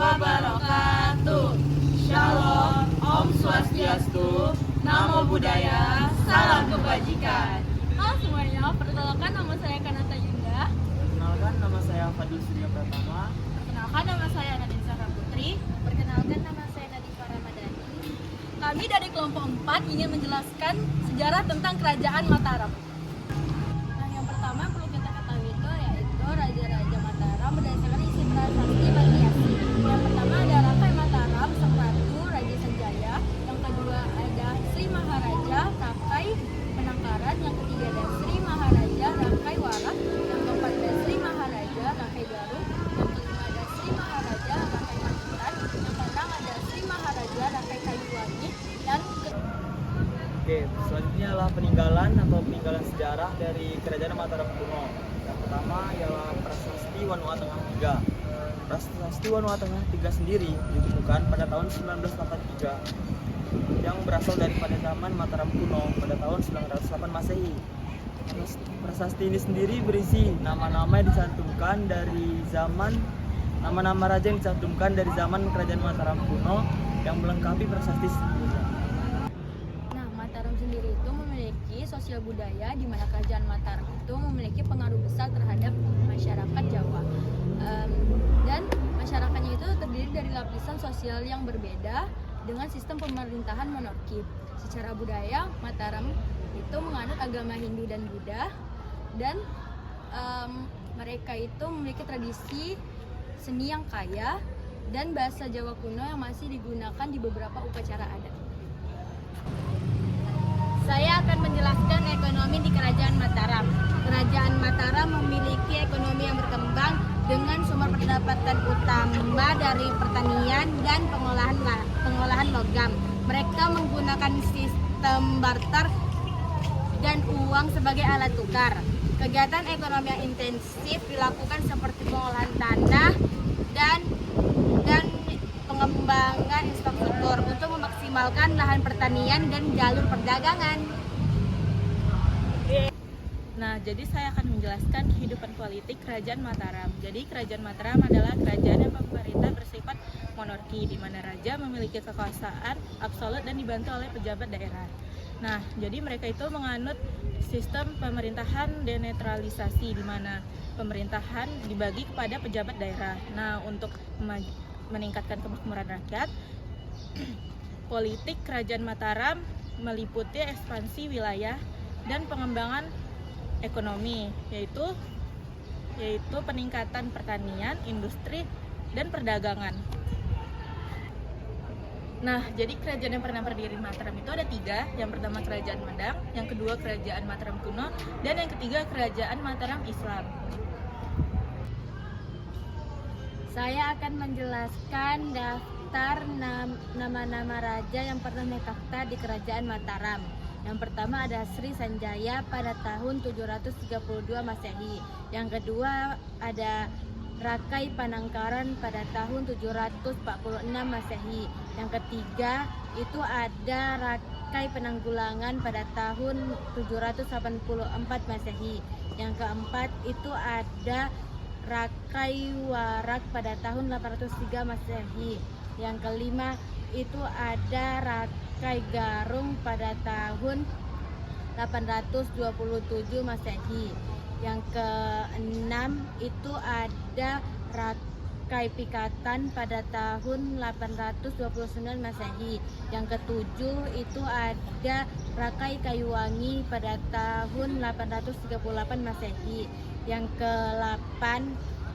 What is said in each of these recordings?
wabarakatuh. Shalom, Om Swastiastu, Namo Buddhaya, Salam Kebajikan. Halo semuanya, perkenalkan nama saya Kanata Yunda. Perkenalkan nama saya Fadil Surya Pratama. Perkenalkan nama saya Nadine Sarah Putri. Perkenalkan nama saya Nadifa Ramadhani. Kami dari kelompok 4 ingin menjelaskan sejarah tentang Kerajaan Mataram. Nah, yang pertama yang perlu kita ketahui itu yaitu Raja-Raja Mataram berdasarkan isi prasasti Baniasi. Yang pertama ada Rakai Mataram, Sang Ratu, Raja Sanjaya. Yang kedua ada Sri Maharaja, Rakai Penangkaran. Yang ketiga ada Sri Maharaja, Rakai Warak. Yang keempat ada Sri Maharaja, Rakai Garut. Yang kelima ada Sri Maharaja, Rakai Pacitan. Yang keenam ada Sri Maharaja, Rakai Kayuwangi. Dan Oke, selanjutnya adalah peninggalan sejarah dari Kerajaan Mataram kuno. Yang pertama ialah Prasasti Wanua Tengah III. Prasasti Wanua Tengah III sendiri ditemukan pada tahun 1983 yang berasal daripada zaman Mataram kuno pada tahun 908 Masehi. Prasasti ini sendiri berisi nama-nama yang dicantumkan dari zaman nama-nama raja yang dicantumkan dari zaman Kerajaan Mataram kuno yang melengkapi prasasti sebelumnya. Nah, Mataram sendiri itu memiliki sosial budaya di mana Kerajaan Mataram itu memiliki pengaruh besar terhadap masyarakat Jawa. Dan masyarakatnya itu terdiri dari lapisan sosial yang berbeda dengan sistem pemerintahan monarki. Secara budaya, Mataram itu menganut agama Hindu dan Buddha, dan mereka itu memiliki tradisi seni yang kaya dan bahasa Jawa kuno yang masih digunakan di beberapa upacara adat. Saya akan menjelaskan ekonomi di Kerajaan Mataram. Kerajaan Mataram memiliki ekonomi yang berkembang dengan sumber pendapatan utama dari pertanian dan pengolahan logam. Mereka menggunakan sistem barter dan uang sebagai alat tukar. Kegiatan ekonomi yang intensif dilakukan seperti pengolahan tanah dan pengembangan infrastruktur untuk memaksimalkan lahan pertanian dan jalur perdagangan. Nah, jadi saya akan menjelaskan kehidupan politik Kerajaan Mataram. Jadi, Kerajaan Mataram adalah kerajaan yang pemerintah bersifat monarki, di mana raja memiliki kekuasaan absolut dan dibantu oleh pejabat daerah. Nah, jadi mereka itu menganut sistem pemerintahan denetralisasi, di mana pemerintahan dibagi kepada pejabat daerah. Nah, untuk meningkatkan kemakmuran rakyat, politik Kerajaan Mataram meliputi ekspansi wilayah dan pengembangan ekonomi, yaitu peningkatan pertanian, industri, dan perdagangan. Nah, jadi kerajaan yang pernah berdiri di Mataram itu ada 3. Yang pertama Kerajaan Madang, yang kedua Kerajaan Mataram kuno, dan yang ketiga Kerajaan Mataram Islam. Saya akan menjelaskan daftar nama-nama raja yang pernah menetapkan di Kerajaan Mataram. Yang pertama ada Sri Sanjaya pada tahun 732 Masehi. Yang kedua ada Rakai Panangkaran pada tahun 746 Masehi. Yang ketiga itu ada Rakai Penanggulangan pada tahun 784 Masehi. Yang keempat itu ada Rakai Warak pada tahun 803 Masehi. Yang kelima itu ada Rakai Garung pada tahun 827 Masehi. Yang keenam itu ada Rakai Pikatan pada tahun 829 Masehi. Yang ketujuh itu ada Rakai Kayuwangi pada tahun 838 Masehi. Yang ke-8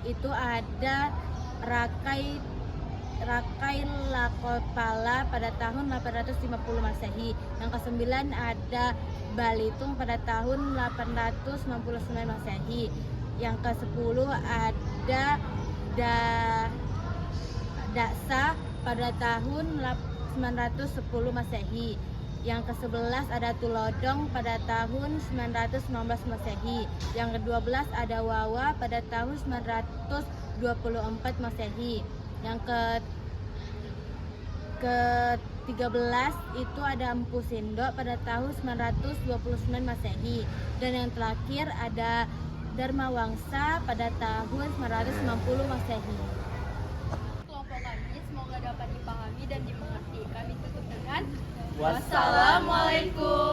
itu ada Rakai Lakopala pada tahun 850 Masehi. Yang ke-9 ada Balitung pada tahun 899 Masehi. Yang ke-10 ada Daksa pada tahun 910 Masehi. Yang ke-11 ada Tulodong pada tahun 919 Masehi. Yang ke-12 ada Wawa pada tahun 924 Masehi. Yang ke-13 itu ada Empu Sindok pada tahun 929 Masehi. Dan yang terakhir ada Dharma Wangsa pada tahun 990 Masehi. Kelompok kami dan dimengerti. Kami tutup dengan Wassalamualaikum